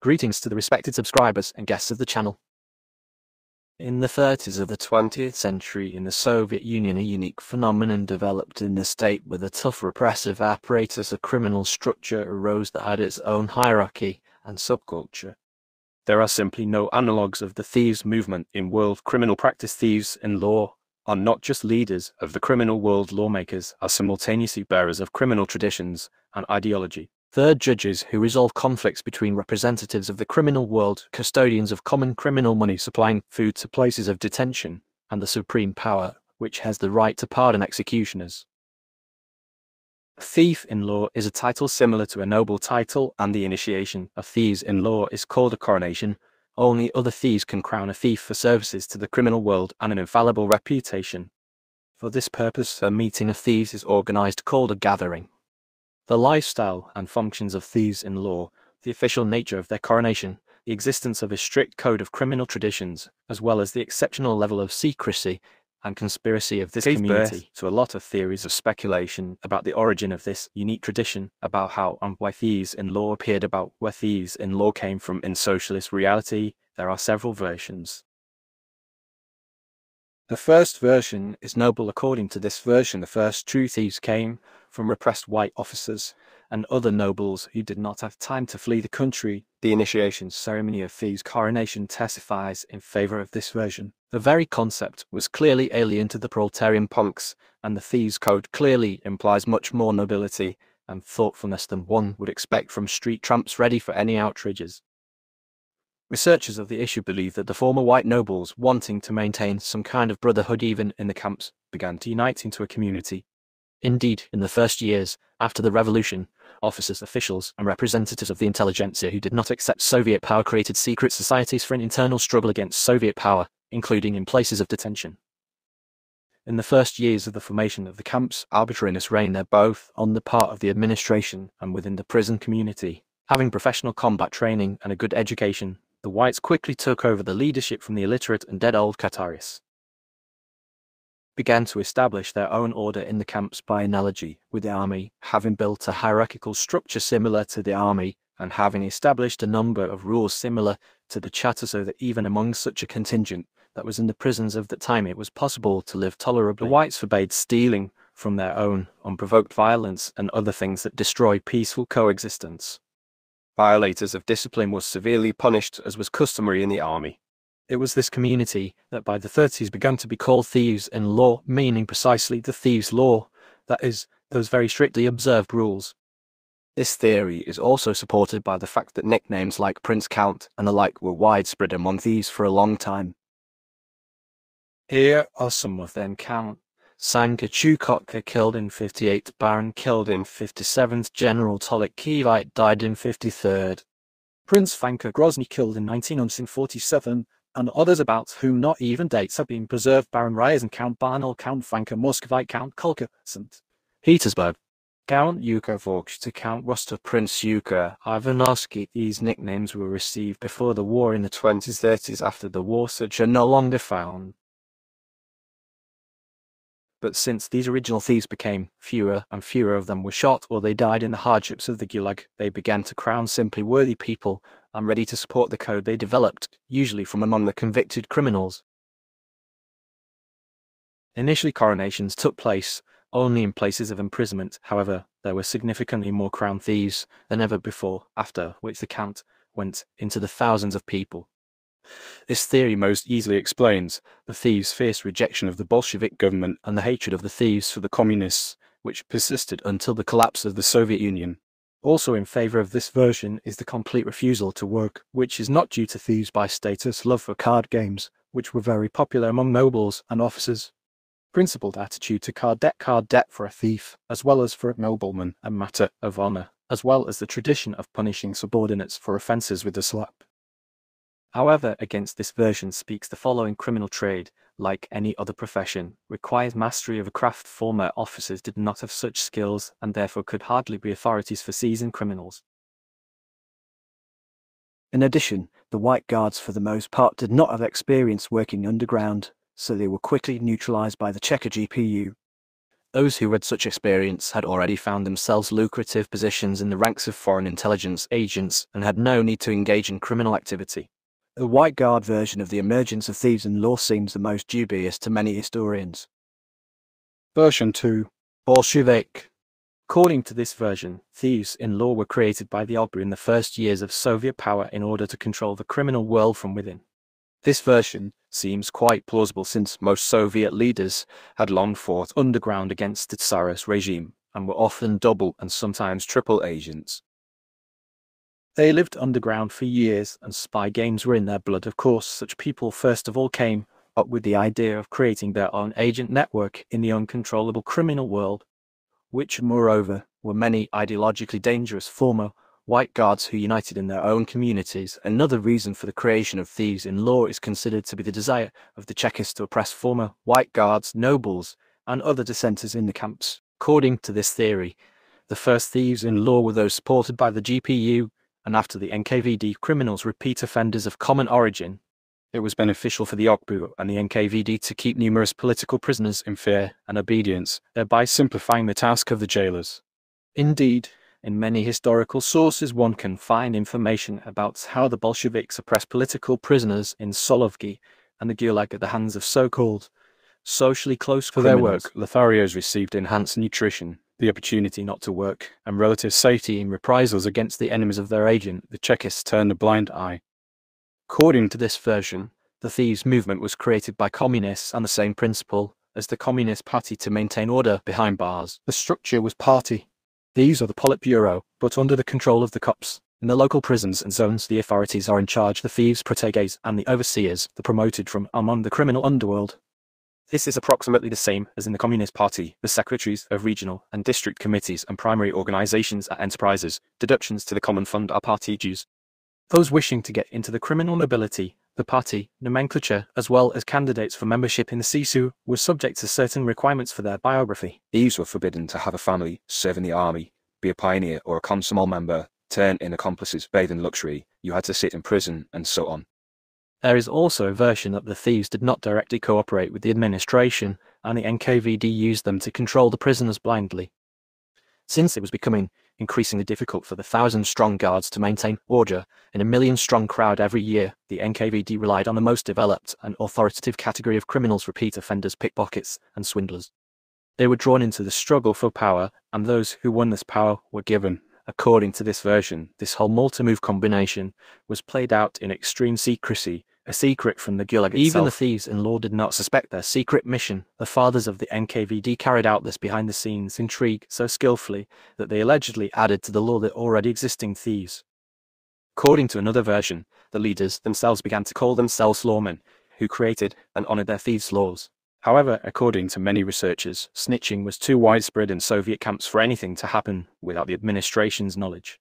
Greetings to the respected subscribers and guests of the channel. In the 30s of the 20th century in the Soviet Union, a unique phenomenon developed in the state with a tough repressive apparatus. A criminal structure arose that had its own hierarchy and subculture. There are simply no analogues of the thieves movement in world criminal practice. Thieves in law are not just leaders of the criminal world, lawmakers are simultaneously bearers of criminal traditions and ideology. Third, judges who resolve conflicts between representatives of the criminal world, custodians of common criminal money supplying food to places of detention, and the supreme power, which has the right to pardon executioners. A thief in law is a title similar to a noble title and the initiation of thieves in law is called a coronation. Only other thieves can crown a thief for services to the criminal world and an infallible reputation. For this purpose, a meeting of thieves is organized called a gathering. The lifestyle and functions of thieves in law, the official nature of their coronation, the existence of a strict code of criminal traditions, as well as the exceptional level of secrecy and conspiracy of this community, birth to a lot of theories of speculation about the origin of this unique tradition, about how and why thieves in law appeared, about where thieves in law came from in socialist reality. There are several versions. The first version is noble. According to this version, the first true thieves came from repressed white officers and other nobles who did not have time to flee the country. The initiation ceremony of thieves' coronation testifies in favor of this version. The very concept was clearly alien to the proletarian punks, and the thieves' code clearly implies much more nobility and thoughtfulness than one would expect from street tramps ready for any outrages. Researchers of the issue believe that the former white nobles, wanting to maintain some kind of brotherhood even in the camps, began to unite into a community. Indeed, in the first years after the revolution, officers, officials, and representatives of the intelligentsia who did not accept Soviet power created secret societies for an internal struggle against Soviet power, including in places of detention. In the first years of the formation of the camps, arbitrariness reigned there, both on the part of the administration and within the prison community. Having professional combat training and a good education, the whites quickly took over the leadership from the illiterate and dead old Qataris. Began to establish their own order in the camps by analogy with the army, having built a hierarchical structure similar to the army and having established a number of rules similar to the charter, so that even among such a contingent that was in the prisons of that time it was possible to live tolerably. The whites forbade stealing from their own, unprovoked violence, and other things that destroy peaceful coexistence. Violators of discipline were severely punished, as was customary in the army. It was this community that by the 30s began to be called thieves in law, meaning precisely the thieves' law, that is, those very strictly observed rules. This theory is also supported by the fact that nicknames like Prince, Count, and the like were widespread among thieves for a long time. Here are some of them. Count Sanka Chukotka killed in 58, Baron killed in 57th, General Tolik Kivite died in 53rd, Prince Vanka Grozny killed in 1947, and others about whom not even dates have been preserved: Baron Ryazan, Count Barnol, Count Vanka Muscovite, Count Kolka, St. Petersburg, Count Yuka Vorkshta, Count Rostov, Prince Yuka Ivanovsky. These nicknames were received before the war in the 20s, 30s. After the war, such are no longer found. But since these original thieves became fewer and fewer of them were shot or they died in the hardships of the Gulag, they began to crown simply worthy people and ready to support the code they developed, usually from among the convicted criminals. Initially, coronations took place only in places of imprisonment. However, there were significantly more crowned thieves than ever before, after which the count went into the thousands of people. This theory most easily explains the thieves' fierce rejection of the Bolshevik government and the hatred of the thieves for the communists, which persisted until the collapse of the Soviet Union. Also in favor of this version is the complete refusal to work, which is not due to thieves by status, love for card games, which were very popular among nobles and officers. Principled attitude to card debt for a thief, as well as for a nobleman, a matter of honor, as well as the tradition of punishing subordinates for offences with a slap. However, against this version speaks the following: criminal trade, like any other profession, requires mastery of a craft. Former officers did not have such skills and therefore could hardly be authorities for seasoned criminals. In addition, the white guards for the most part did not have experience working underground, so they were quickly neutralized by the Cheka GPU. Those who had such experience had already found themselves lucrative positions in the ranks of foreign intelligence agents and had no need to engage in criminal activity. The White Guard version of the emergence of thieves in law seems the most dubious to many historians. Version 2. Bolshevik. According to this version, thieves in law were created by the OGBU in the first years of Soviet power in order to control the criminal world from within. This version seems quite plausible since most Soviet leaders had long fought underground against the Tsarist regime and were often double and sometimes triple agents. They lived underground for years and spy games were in their blood. Of course, such people first of all came up with the idea of creating their own agent network in the uncontrollable criminal world, which, moreover, were many ideologically dangerous former White Guards who united in their own communities. Another reason for the creation of thieves in law is considered to be the desire of the Chekists to oppress former White Guards, nobles, and other dissenters in the camps. According to this theory, the first thieves in law were those supported by the GPU, and after the NKVD criminals repeat offenders of common origin. It was beneficial for the OGBU and the NKVD to keep numerous political prisoners in fear and obedience, thereby simplifying the task of the jailers. Indeed, in many historical sources one can find information about how the Bolsheviks oppressed political prisoners in Solovki and the Gulag at the hands of so-called socially close For criminals. their work, Lotharios received enhanced nutrition, the opportunity not to work, and relative safety in reprisals against the enemies of their agent. The Chekists turned a blind eye. According to this version, the thieves movement was created by communists on the same principle as the Communist Party to maintain order behind bars. The structure was party. These are the Politburo, but under the control of the cops. In the local prisons and zones, the authorities are in charge, the thieves, proteges, and the overseers, the promoted from among the criminal underworld. This is approximately the same as in the Communist Party. The secretaries of regional and district committees and primary organizations are enterprises. Deductions to the common fund are party dues. Those wishing to get into the criminal nobility, the party nomenclature, as well as candidates for membership in the CSU, were subject to certain requirements for their biography. These were forbidden to have a family, serve in the army, be a pioneer or a Komsomol member, turn in accomplices, bathe in luxury, you had to sit in prison, and so on. There is also a version that the thieves did not directly cooperate with the administration, and the NKVD used them to control the prisoners blindly. Since it was becoming increasingly difficult for the 1,000-strong guards to maintain order in a 1,000,000-strong crowd every year, the NKVD relied on the most developed and authoritative category of criminals, repeat offenders, pickpockets, and swindlers. They were drawn into the struggle for power, and those who won this power were given. According to this version, this whole multi-move combination was played out in extreme secrecy, a secret from the Gulag itself. Even the thieves in law did not suspect their secret mission. The fathers of the NKVD carried out this behind-the-scenes intrigue so skillfully that they allegedly added to the law the already existing thieves. According to another version, the leaders themselves began to call themselves lawmen, who created and honored their thieves' laws. However, according to many researchers, snitching was too widespread in Soviet camps for anything to happen without the administration's knowledge.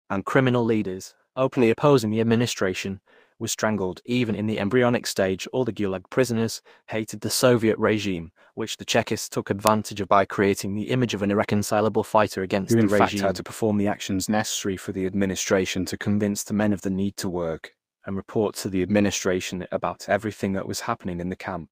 And criminal leaders, openly opposing the administration, were strangled. Even in the embryonic stage, all the Gulag prisoners hated the Soviet regime, which the Chekists took advantage of by creating the image of an irreconcilable fighter against the regime. Who in fact had to perform the actions necessary for the administration to convince the men of the need to work, and report to the administration about everything that was happening in the camp.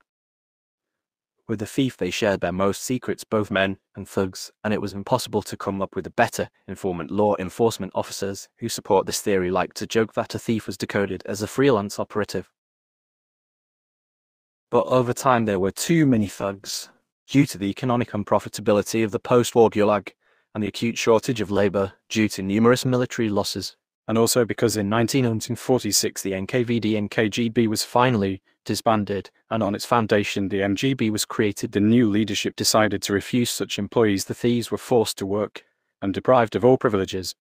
With the thief they shared their most secrets, both men and thugs, and it was impossible to come up with a better informant. Law enforcement officers who support this theory like to joke that a thief was decoded as a freelance operative. But over time there were too many thugs, due to the economic unprofitability of the post-war Gulag, and the acute shortage of labor due to numerous military losses. And also because in 1946 the NKVD and KGB was finally disbanded, and on its foundation the MGB was created. The new leadership decided to refuse such employees. The thieves were forced to work, and deprived of all privileges.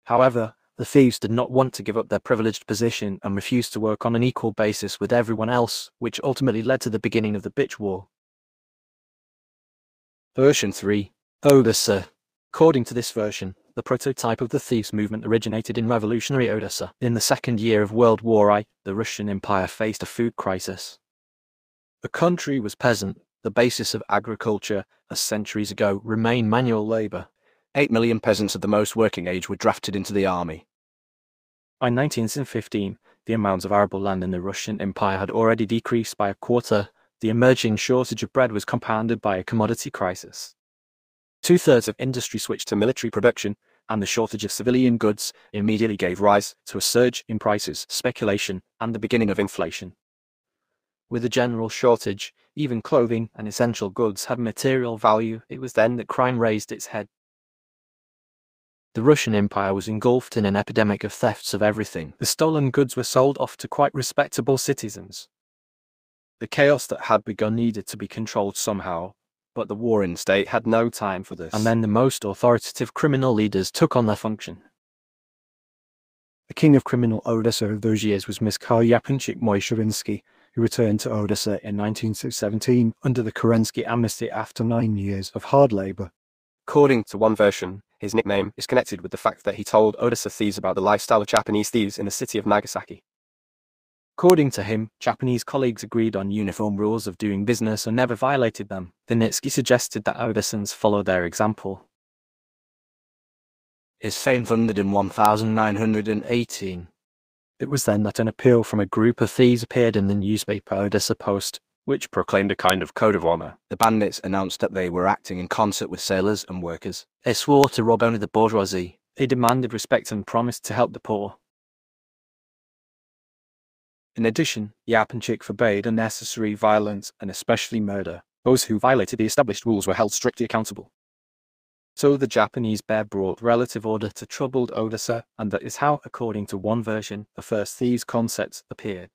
However, the thieves did not want to give up their privileged position and refused to work on an equal basis with everyone else, which ultimately led to the beginning of the Bitch War. Version 3. Odessa. According to this version, the prototype of the thieves movement originated in revolutionary Odessa. In the second year of World War I, the Russian Empire faced a food crisis. The country was peasant. The basis of agriculture, as centuries ago, remained manual labor. 8 million peasants of the most working age were drafted into the army. By 1915, the amount of arable land in the Russian Empire had already decreased by a quarter, The emerging shortage of bread was compounded by a commodity crisis. 2/3 of industry switched to military production, and the shortage of civilian goods immediately gave rise to a surge in prices, speculation, and the beginning of inflation. With a general shortage, even clothing and essential goods had material value. It was then that crime raised its head. The Russian Empire was engulfed in an epidemic of thefts of everything. The stolen goods were sold off to quite respectable citizens. The chaos that had begun needed to be controlled somehow, but the warring state had no time for this. And then the most authoritative criminal leaders took on their function. The king of criminal Odessa of those years was Mikhail Yapunchik Moisherinsky, who returned to Odessa in 1917 under the Kerensky amnesty after 9 years of hard labor. According to one version, his nickname is connected with the fact that he told Odessa thieves about the lifestyle of Japanese thieves in the city of Nagasaki. According to him, Japanese colleagues agreed on uniform rules of doing business and never violated them. Vinitsky suggested that Odessans follow their example. His fame thundered in 1918. It was then that an appeal from a group of thieves appeared in the newspaper Odessa Post, which proclaimed a kind of code of honor. The bandits announced that they were acting in concert with sailors and workers. They swore to rob only the bourgeoisie. They demanded respect and promised to help the poor. In addition, Yapunchik forbade unnecessary violence and especially murder. Those who violated the established rules were held strictly accountable. So the Japanese bear brought relative order to troubled Odessa, and that is how, according to one version, the first thieves' concepts appeared.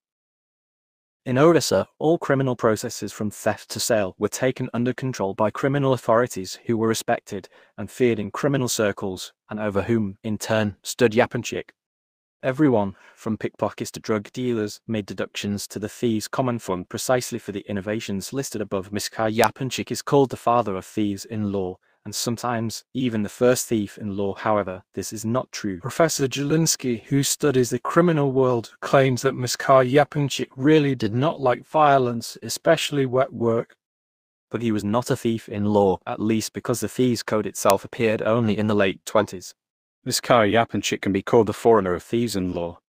In Odessa, all criminal processes from theft to sale were taken under control by criminal authorities who were respected and feared in criminal circles, and over whom, in turn, stood Yapunchik. Everyone, from pickpockets to drug dealers, made deductions to the thieves' common fund precisely for the innovations listed above. Mikhail Yapunchik is called the father of thieves in law, and sometimes even the first thief in law. However, this is not true. Professor Jelinsky, who studies the criminal world, claims that Mikhail Yapunchik really did not like violence, especially wet work. But he was not a thief in law, at least because the thieves' code itself appeared only in the late 20s. Mikhail Yapunchik can be called the forerunner of thieves in law.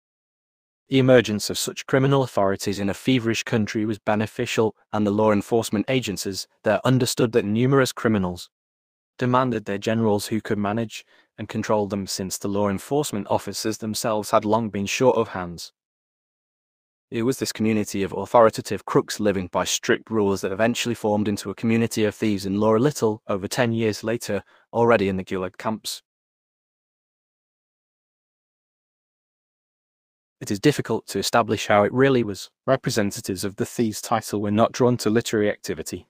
The emergence of such criminal authorities in a feverish country was beneficial, and the law enforcement agencies there understood that numerous criminals demanded their generals who could manage and control them, since the law enforcement officers themselves had long been short of hands. It was this community of authoritative crooks living by strict rules that eventually formed into a community of thieves in law a little over 10 years later, already in the Gulag camps. It is difficult to establish how it really was. Representatives of the thieves' title were not drawn to literary activity,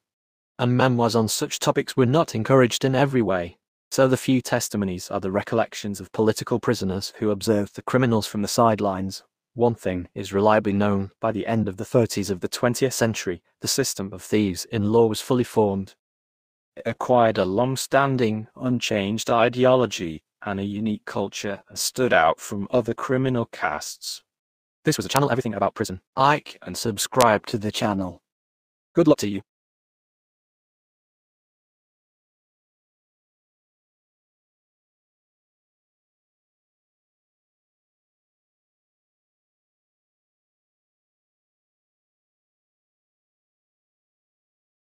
and memoirs on such topics were not encouraged in every way. So the few testimonies are the recollections of political prisoners who observed the criminals from the sidelines. One thing is reliably known: by the end of the 30s of the 20th century, the system of thieves in law was fully formed. It acquired a long-standing, unchanged ideology and a unique culture, and stood out from other criminal castes. This was a channel everything about prison. Like and subscribe to the channel. Good luck to you.